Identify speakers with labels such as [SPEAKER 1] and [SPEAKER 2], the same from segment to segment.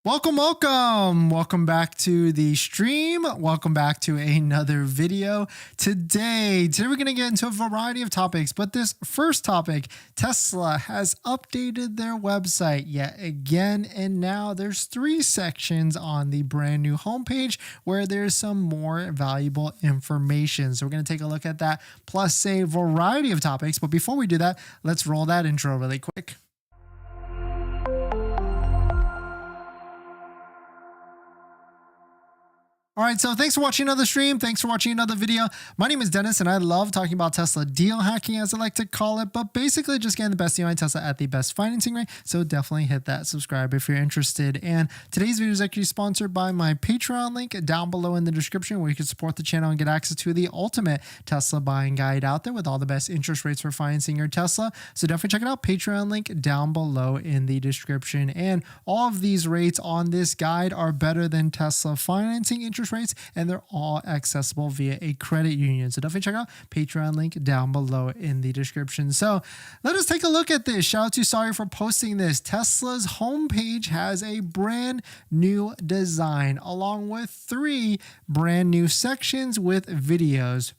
[SPEAKER 1] Welcome back to the stream. Welcome back to another video. Today we're going to get into a variety of topics, but this first topic, Tesla has updated their website yet again, and now there's 3 sections on the brand new homepage where there's some more valuable information. So we're going to take a look at that, plus a variety of topics. But before we do that, let's roll that intro really quick. All right, so thanks for watching another stream. Thanks for watching another video. My name is Dennis, and I love talking about Tesla deal hacking, as I like to call it, but basically just getting the best deal on Tesla at the best financing rate. So definitely hit that subscribe if you're interested. And today's video is actually sponsored by my Patreon link down below in the description, where you can support the channel and get access to the ultimate Tesla buying guide out there with all the best interest rates for financing your Tesla. So definitely check it out. Patreon link down below in the description. And all of these rates on this guide are better than Tesla financing interest rates, and they're all accessible via a credit union. So definitely check out Patreon link down below in the description. So let us take a look at this. Shout out to Sorry for posting this. Tesla's homepage has a brand new design along with 3 brand new sections with videos.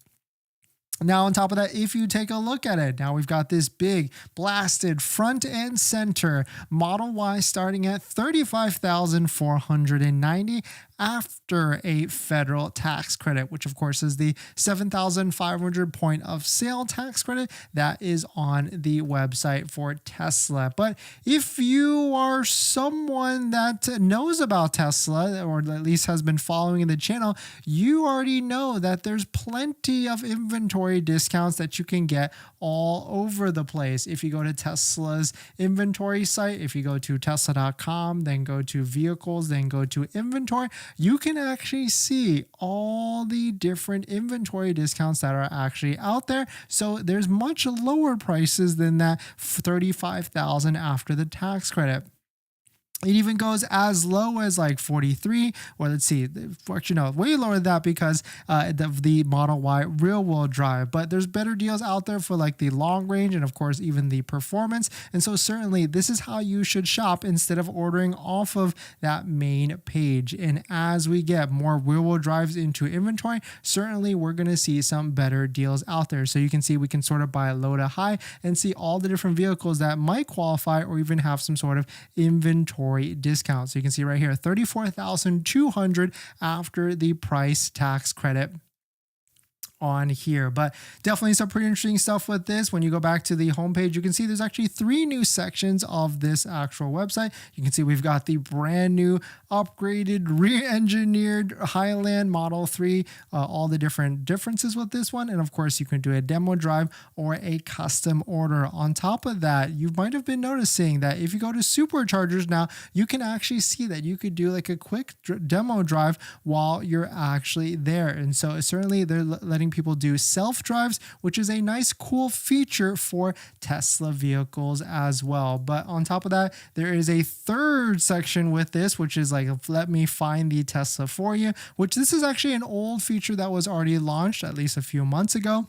[SPEAKER 1] Now, on top of that, if you take a look at it, now we've got this big blasted front and center Model Y starting at $35,490 after a federal tax credit, which of course is the 7,500 point of sale tax credit that is on the website for Tesla. But if you are someone that knows about Tesla, or at least has been following the channel, you already know that there's plenty of inventory discounts that you can get all over the place. If you go to Tesla's inventory site, if you go to tesla.com, then go to vehicles, then go to inventory, you can actually see all the different inventory discounts that are actually out there. So there's much lower prices than that $35,000 after the tax credit. It even goes as low as like 43, or let's see, actually no, way lower than that because the Model Y rear wheel drive. But there's better deals out there for like the long range and of course even the performance. And so certainly this is how you should shop instead of ordering off of that main page. And as we get more rear wheel drives into inventory, certainly we're going to see some better deals out there. So you can see we can sort of buy low to high and see all the different vehicles that might qualify or even have some sort of inventory discount. So you can see right here, $34,200 after the price tax credit on here. But definitely some pretty interesting stuff with this. When you go back to the homepage, you can see there's actually 3 new sections of this actual website. You can see we've got the brand new upgraded re-engineered Highland Model 3, all the different differences with this one. And of course you can do a demo drive or a custom order. On top of that, you might have been noticing that if you go to superchargers now, you can actually see that you could do like a quick demo drive while you're actually there. And so certainly they're letting people do self-drives, which is a nice cool feature for Tesla vehicles as well. But on top of that, there is a 3rd section with this, which is like, let me find the Tesla for you, which this is actually an old feature that was already launched at least a few months ago,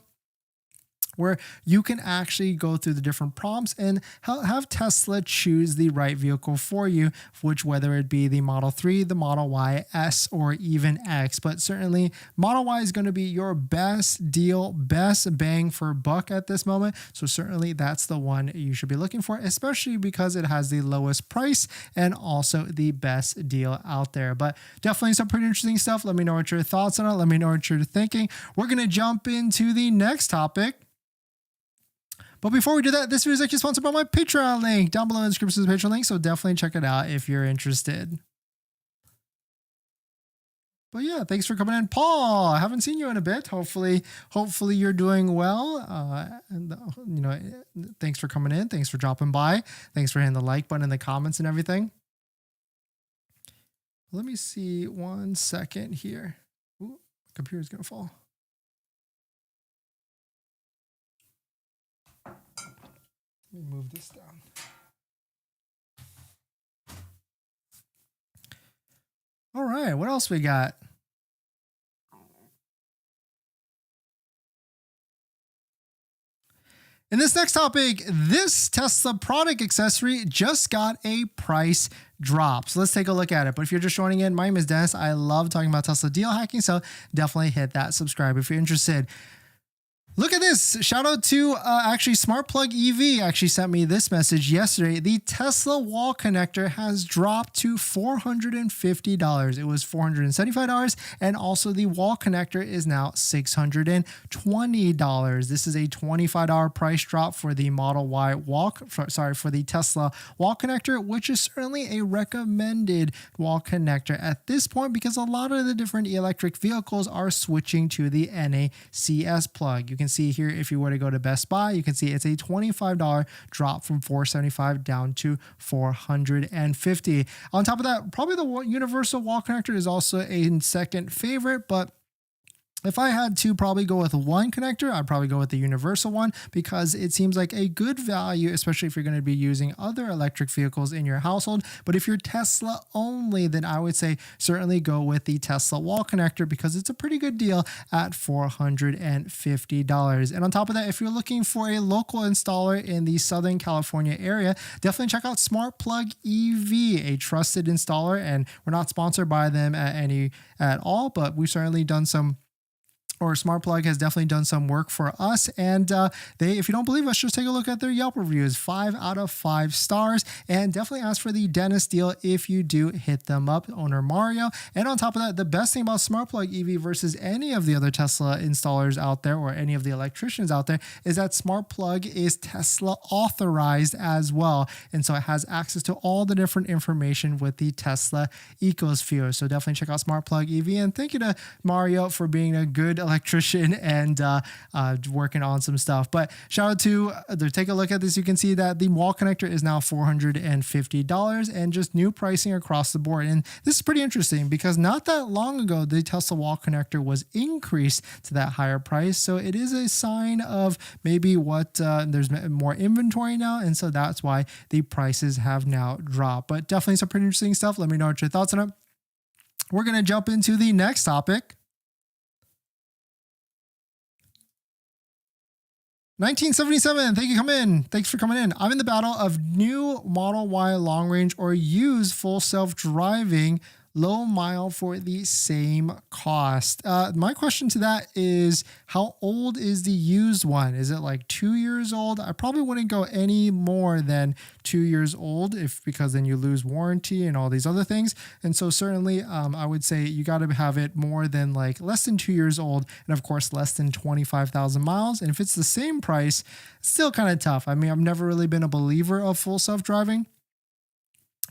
[SPEAKER 1] where you can actually go through the different prompts and have Tesla choose the right vehicle for you, which whether it be the Model 3, the Model Y, S, or even X. But certainly Model Y is going to be your best deal, best bang for buck at this moment. So certainly that's the one you should be looking for, especially because it has the lowest price and also the best deal out there. But definitely some pretty interesting stuff. Let me know what your thoughts on it. Let me know what you're thinking. We're going to jump into the next topic. But before we do that, this video is actually sponsored by my Patreon link. Down below in the description is the Patreon link, so definitely check it out if you're interested. But yeah, thanks for coming in, Paul. I haven't seen you in a bit. Hopefully you're doing well. Thanks for coming in. Thanks for dropping by. Thanks for hitting the like button in the comments and everything. Let me see 1 second here. Ooh, my computer's gonna fall. Let me move this down. All right, what else we got? In this next topic, this Tesla product accessory just got a price drop. So let's take a look at it. But if you're just joining in, my name is Dennis. I love talking about Tesla deal hacking, so definitely hit that subscribe if you're interested. Look at this. Shout out to actually Smart Plug EV actually sent me this message yesterday. The Tesla wall connector has dropped to $450. It was $475, and also the wall connector is now $620. This is a $25 price drop for the Model Y for the Tesla wall connector, which is certainly a recommended wall connector at this point because a lot of the different electric vehicles are switching to the NACS plug. You can see here, if you were to go to Best Buy, you can see it's a $25 drop from $475 down to $450. On top of that, probably the universal wall connector is also a second favorite, but if I had to probably go with one connector, I'd probably go with the universal one because it seems like a good value, especially if you're going to be using other electric vehicles in your household. But if you're Tesla only, then I would say certainly go with the Tesla wall connector because it's a pretty good deal at $450. And on top of that, if you're looking for a local installer in the Southern California area, definitely check out Smart Plug EV, a trusted installer. And we're not sponsored by them at all, but we've certainly done some, or Smart Plug has definitely done some work for us. And if you don't believe us, just take a look at their Yelp reviews, 5 out of 5 stars. And definitely ask for the Dennis deal if you do hit them up, owner Mario. And on top of that, the best thing about Smart Plug EV versus any of the other Tesla installers out there or any of the electricians out there is that Smart Plug is Tesla authorized as well. And so it has access to all the different information with the Tesla ecosphere. So definitely check out Smart Plug EV. And thank you to Mario for being a good electrician and working on some stuff. But shout out to take a look at this. You can see that the wall connector is now $450 and just new pricing across the board. And this is pretty interesting because not that long ago, the Tesla wall connector was increased to that higher price. So it is a sign of maybe what there's more inventory now. And so that's why the prices have now dropped. But definitely some pretty interesting stuff. Let me know what your thoughts on it. We're going to jump into the next topic. 1977, thanks for coming in. I'm in the battle of new Model Y long range or used full self-driving low mile for the same cost. My question to that is, how old is the used one? Is it like 2 years old? I probably wouldn't go any more than 2 years old because then you lose warranty and all these other things. And so certainly I would say you got to have it more than like less than 2 years old. And of course, less than 25,000 miles. And if it's the same price, still kind of tough. I mean, I've never really been a believer of full self-driving,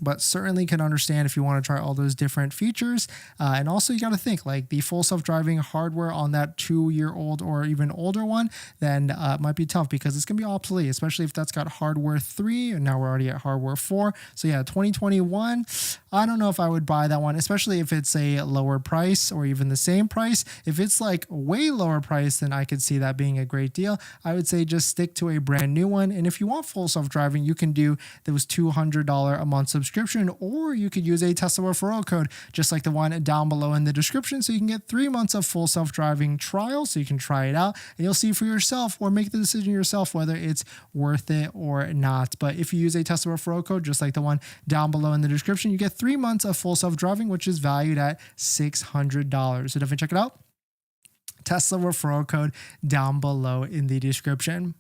[SPEAKER 1] but certainly can understand if you want to try all those different features. And also you got to think like the full self-driving hardware on that 2-year-old or even older one, then it might be tough because it's going to be obsolete, especially if that's got hardware 3 and now we're already at hardware 4. So yeah, 2021, I don't know if I would buy that one, especially if it's a lower price or even the same price. If it's like way lower price, then I could see that being a great deal. I would say just stick to a brand new one. And if you want full self-driving, you can do those $200 a month subscription, or you could use a Tesla referral code, just like the one down below in the description. So you can get 3 months of full self-driving trial. So you can try it out and you'll see for yourself or make the decision yourself whether it's worth it or not. But if you use a Tesla referral code, just like the one down below in the description, you get 3 months of full self-driving, which is valued at $600. So definitely check it out. Tesla referral code down below in the description.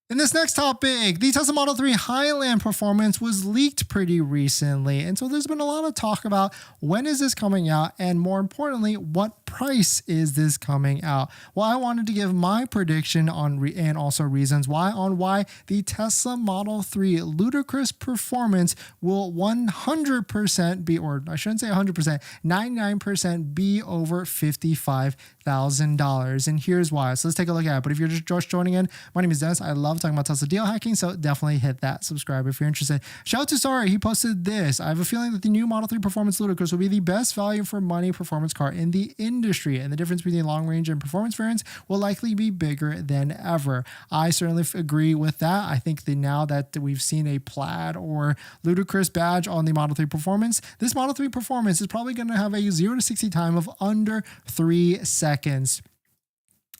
[SPEAKER 1] In this next topic, the Tesla Model 3 Highland performance was leaked pretty recently. And so there's been a lot of talk about when is this coming out and more importantly, what price is this coming out? Well, I wanted to give my prediction on and also reasons why the Tesla Model 3 ludicrous performance will 100% be, or I shouldn't say 100%, 99% be over $55,000. And here's why. So let's take a look at it. But if you're just joining in, my name is Dennis. I love talking about Tesla deal hacking, so definitely hit that subscribe if you're interested. Shout out to Sorry, he posted this. I have a feeling that the new Model 3 Performance Ludicrous will be the best value for money performance car in the industry, and the difference between long range and performance variants will likely be bigger than ever. I certainly agree with that. I think that now that we've seen a plaid or ludicrous badge on the Model 3 Performance, this Model 3 Performance is probably going to have a 0 to 60 time of under 3 seconds.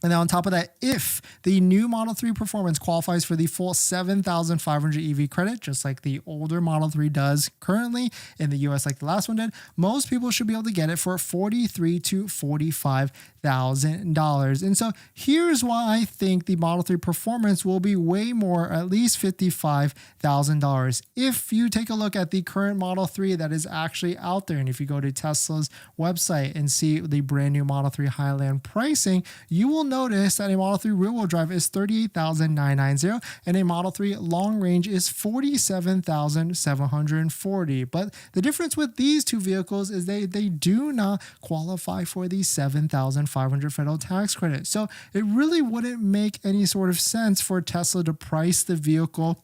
[SPEAKER 1] And then on top of that, if the new Model 3 Performance qualifies for the full 7,500 EV credit, just like the older Model 3 does currently in the US, like the last one did, most people should be able to get it for $43,000 to $45,000. And so here's why I think the Model 3 Performance will be way more, at least $55,000. If you take a look at the current Model 3 that is actually out there, and if you go to Tesla's website and see the brand new Model 3 Highland pricing, you will notice that a Model 3 rear-wheel drive is $38,990 and a Model 3 long range is $47,740. But the difference with these two vehicles is they do not qualify for the $7,500 federal tax credit. So it really wouldn't make any sort of sense for Tesla to price the vehicle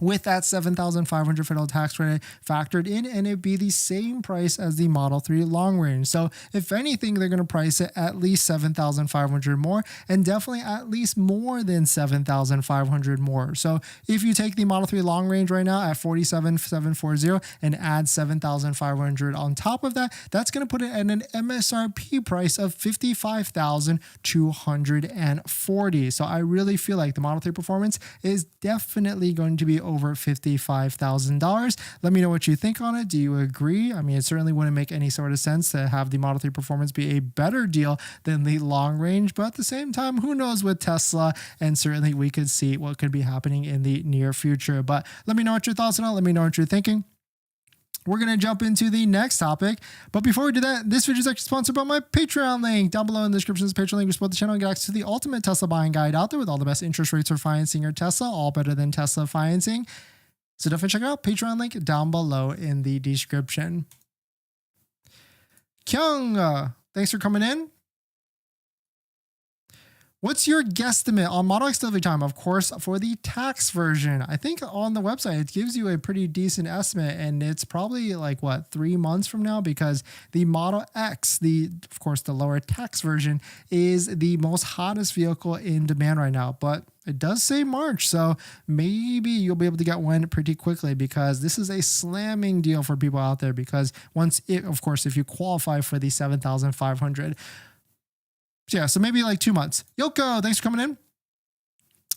[SPEAKER 1] with that $7,500 federal tax credit factored in, and it'd be the same price as the Model 3 long range. So if anything, they're going to price it at least $7,500 more, and definitely at least more than $7,500 more. So if you take the Model 3 long range right now at $47,740 and add $7,500 on top of that, that's going to put it at an MSRP price of $55,240. So I really feel like the Model 3 Performance is definitely going to be over $55,000. Let me know what you think on it. Do you agree? I mean, it certainly wouldn't make any sort of sense to have the Model 3 Performance be a better deal than the long range, but at the same time, who knows with Tesla, and certainly we could see what could be happening in the near future. But let me know what your thoughts on it. Let me know what you're thinking. We're going to jump into the next topic. But before we do that, this video is actually sponsored by my Patreon link. Down below in the description is the Patreon link. Support the channel and get access to the ultimate Tesla buying guide out there with all the best interest rates for financing your Tesla, all better than Tesla financing. So definitely check it out. Patreon link down below in the description. Kyung, thanks for coming in. What's your guesstimate on Model X delivery time? Of course, for the tax version, I think on the website, it gives you a pretty decent estimate, and it's probably like, what, 3 months from now, because the Model X, of course, the lower tax version, is the most hottest vehicle in demand right now. But it does say March, so maybe you'll be able to get one pretty quickly, because this is a slamming deal for people out there, because of course, if you qualify for the 7,500. Yeah, so maybe like 2 months. Yoko, thanks for coming in.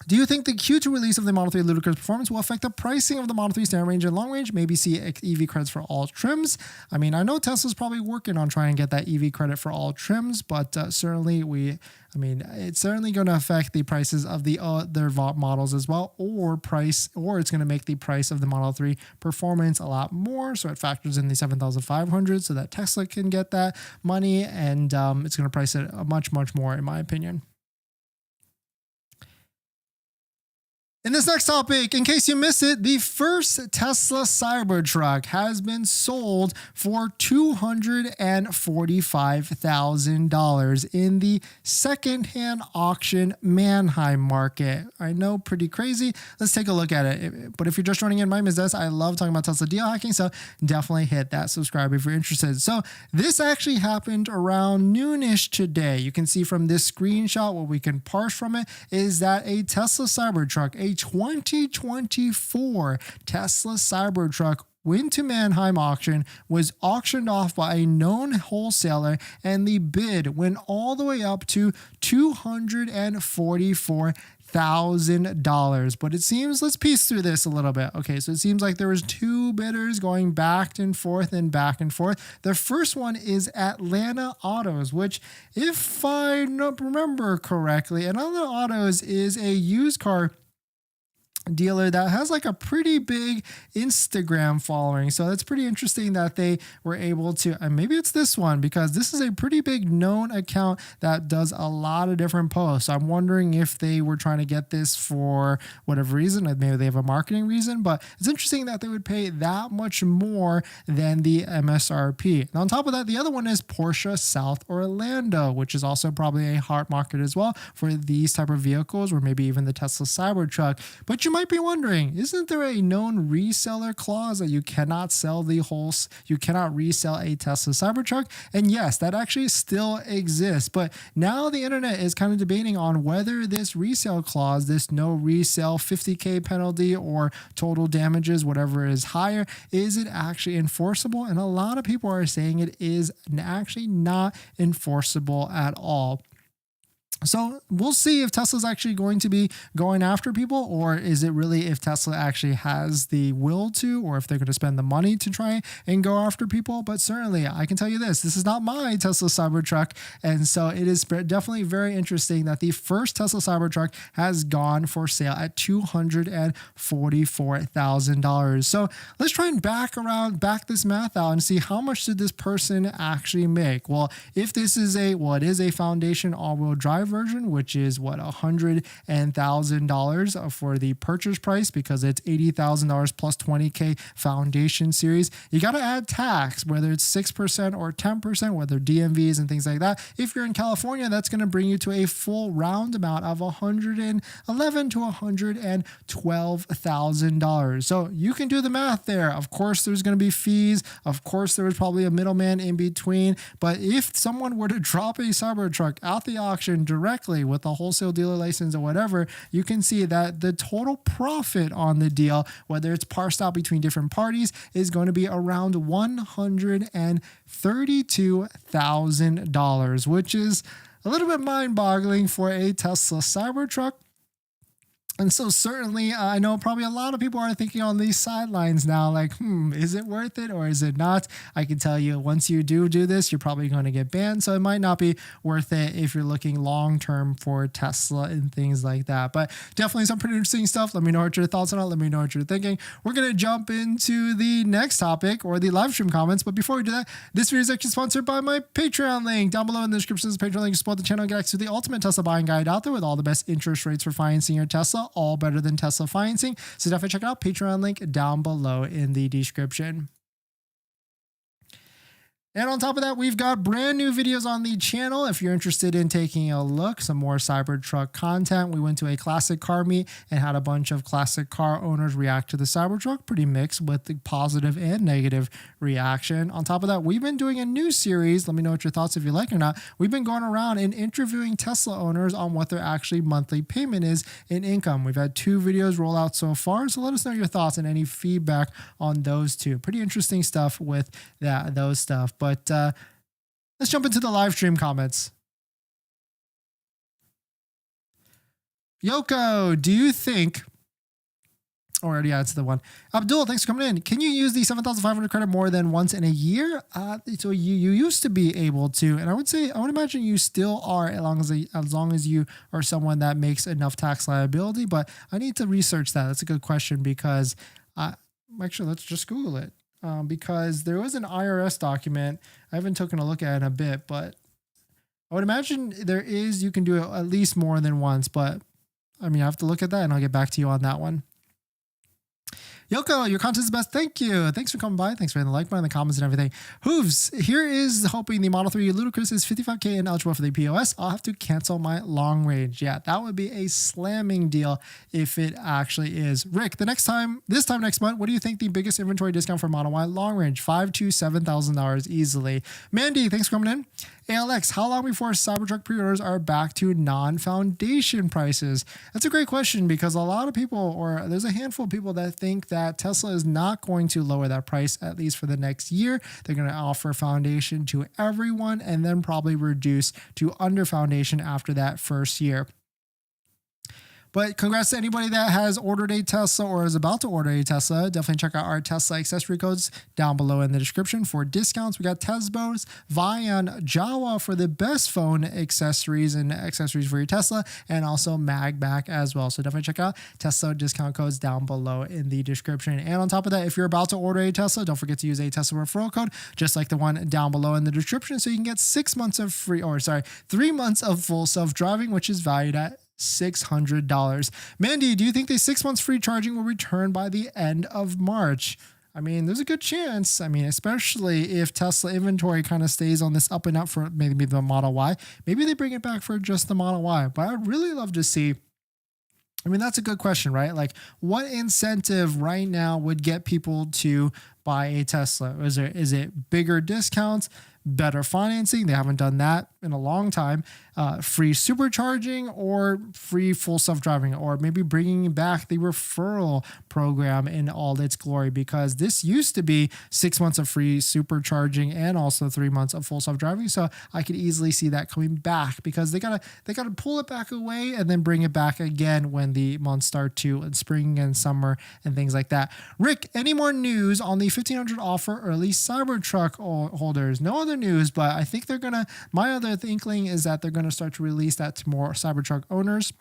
[SPEAKER 1] Do you think the Q2 release of the Model 3 Ludicrous Performance will affect the pricing of the Model 3 standard range and long range? Maybe see EV credits for all trims? I mean, I know Tesla's probably working on trying to get that EV credit for all trims, but certainly it's certainly going to affect the prices of the other models as well, or it's going to make the price of the Model 3 Performance a lot more. So it factors in the 7,500 so that Tesla can get that money, and it's going to price it much, much more, in my opinion. In this next topic, in case you missed it, the first Tesla Cybertruck has been sold for $245,000 in the secondhand auction Manheim market. I know, pretty crazy. Let's take a look at it. But if you're just joining in, my name is Dennis. I love talking about Tesla deal hacking, so definitely hit that subscribe if you're interested. So this actually happened around noonish today. You can see from this screenshot, what we can parse from it is that a Tesla Cybertruck, a 2024 Tesla Cybertruck, went to Manheim auction, was auctioned off by a known wholesaler, and the bid went all the way up to $244,000. But it seems, let's piece through this a little bit. Okay, so it seems like there was two bidders going back and forth and back and forth. The first one is Atlanta Autos, which, if I remember correctly, Atlanta Autos is a used car dealer that has like a pretty big Instagram following. So that's pretty interesting that they were able to, and maybe it's this one, because this is a pretty big known account that does a lot of different posts. So I'm wondering if they were trying to get this for whatever reason. Maybe they have a marketing reason, but it's interesting that they would pay that much more than the MSRP. And on top of that, the other one is Porsche South Orlando, which is also probably a hot market as well for these type of vehicles, or maybe even the Tesla Cybertruck. But you might be wondering, isn't there a known reseller clause that you cannot resell a Tesla Cybertruck? And yes, that actually still exists. But now the internet is kind of debating on whether this resale clause, this no resale 50K penalty or total damages, whatever is higher, is it actually enforceable? And a lot of people are saying it is actually not enforceable at all. So we'll see if Tesla's actually going to be going after people, or is it really if Tesla actually has the will to, or if they're going to spend the money to try and go after people. But certainly I can tell you this is not my Tesla Cybertruck. And so it is definitely very interesting that the first Tesla Cybertruck has gone for sale at $244,000. So let's try and back this math out and see how much did this person actually make. Well, if this is it is a foundation all-wheel drive version, which is $100,000 for the purchase price, because it's $80,000 plus $20K foundation series. You got to add tax, whether it's 6% or 10%, whether DMVs and things like that. If you're in California, that's going to bring you to a full round amount of $111,000 to $112,000. So you can do the math there. Of course, there's going to be fees. Of course, there was probably a middleman in between. But if someone were to drop a Cybertruck at the auction directly with a wholesale dealer license or whatever, you can see that the total profit on the deal, whether it's parsed out between different parties, is going to be around $132,000, which is a little bit mind-boggling for a Tesla Cybertruck. And so certainly, I know probably a lot of people are thinking on these sidelines now, like, is it worth it or is it not? I can tell you, once you do this, you're probably going to get banned. So it might not be worth it if you're looking long-term for Tesla and things like that. But definitely some pretty interesting stuff. Let me know what your thoughts on it. Let me know what you're thinking. We're going to jump into the next topic, or the live stream comments. But before we do that, this video is actually sponsored by my Patreon link. Down below in the description is the Patreon link to support the channel and get access to the ultimate Tesla buying guide out there with all the best interest rates for financing your Tesla, all better than Tesla financing. So definitely check it out. Patreon link down below in the description. And on top of that, we've got brand new videos on the channel. If you're interested in taking a look, some more Cybertruck content. We went to a classic car meet and had a bunch of classic car owners react to the Cybertruck, pretty mixed with the positive and negative reaction. On top of that, we've been doing a new series. Let me know what your thoughts, if you like it or not. We've been going around and interviewing Tesla owners on what their actually monthly payment is in income. We've had 2 videos roll out so far. So let us know your thoughts and any feedback on those 2. Pretty interesting stuff with those stuff. But let's jump into the live stream comments. Yoko, do you think... Oh, I already answered the one. Abdul, thanks for coming in. Can you use the 7,500 credit more than once in a year? So you used to be able to, and I would imagine you still are, as long as you are someone that makes enough tax liability. But I need to research that. That's a good question, because actually, let's just Google it. Because there was an IRS document. I haven't taken a look at it in a bit, but I would imagine you can do it at least more than once. But I mean, I have to look at that and I'll get back to you on that one. Yoko, your content is the best. Thank you. Thanks for coming by. Thanks for hitting the like button, the comments, and everything. Hooves, here is hoping the Model 3 Ludicrous is 55K and eligible for the POS. I'll have to cancel my long range. Yeah, that would be a slamming deal if it actually is. Rick, this time next month, what do you think the biggest inventory discount for Model Y long range? $5,000 to $7,000 easily. Mandy, thanks for coming in. ALX, how long before Cybertruck pre-orders are back to non-foundation prices? That's a great question, because a lot of people, or there's a handful of people that think that Tesla is not going to lower that price, at least for the next year. They're going to offer foundation to everyone and then probably reduce to under foundation after that first year. But congrats to anybody that has ordered a Tesla or is about to order a Tesla. Definitely check out our Tesla accessory codes down below in the description for discounts. We got Tesbos, Vian, Jawa for the best phone accessories and accessories for your Tesla, and also MAGBAK as well. So definitely check out Tesla discount codes down below in the description. And on top of that, if you're about to order a Tesla, don't forget to use a Tesla referral code, just like the one down below in the description, so you can get 3 months of full self-driving, which is valued at $600. Mandy, do you think the 6 months free charging will return by the end of March? I mean, there's a good chance. I mean, especially if Tesla inventory kind of stays on this up and up for maybe the Model Y. Maybe they bring it back for just the Model Y. But I'd really love to see. I mean, that's a good question, right? Like, what incentive right now would get people to buy a Tesla? Is it bigger discounts, better financing? They haven't done that in a long time. Free supercharging or free full self-driving, or maybe bringing back the referral program in all its glory, because this used to be 6 months of free supercharging and also 3 months of full self-driving. So I could easily see that coming back, because they gotta pull it back away and then bring it back again when the months start to in spring and summer and things like that. Rick, any more news on the 1500 offer early Cybertruck holders? No other news, but I think they're gonna, my other inkling is that they're gonna start to release that to more Cybertruck owners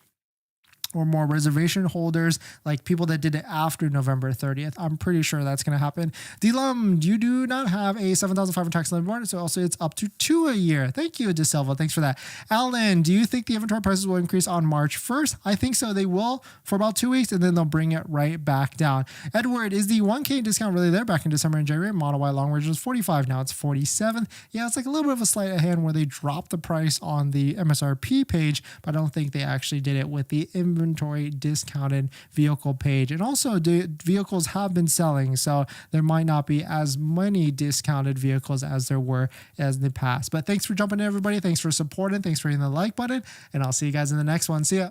[SPEAKER 1] or more reservation holders, like people that did it after November 30th. I'm pretty sure that's going to happen. D-Lum, you do not have a 7,500 tax limit warrant, so also it's up to 2 a year. Thank you, DeSilva. Thanks for that. Alan, do you think the inventory prices will increase on March 1st? I think so. They will for about 2 weeks, and then they'll bring it right back down. Edward, is the 1K discount really there? Back in December and January, Model Y long range was 45. Now it's 47. Yeah, it's like a little bit of a sleight of hand where they dropped the price on the MSRP page, but I don't think they actually did it with the inventory discounted vehicle page. And also the vehicles have been selling, so there might not be as many discounted vehicles as there were as in the past. But thanks for jumping in, everybody. Thanks for supporting. Thanks for hitting the like button, and I'll see you guys in the next one. See ya.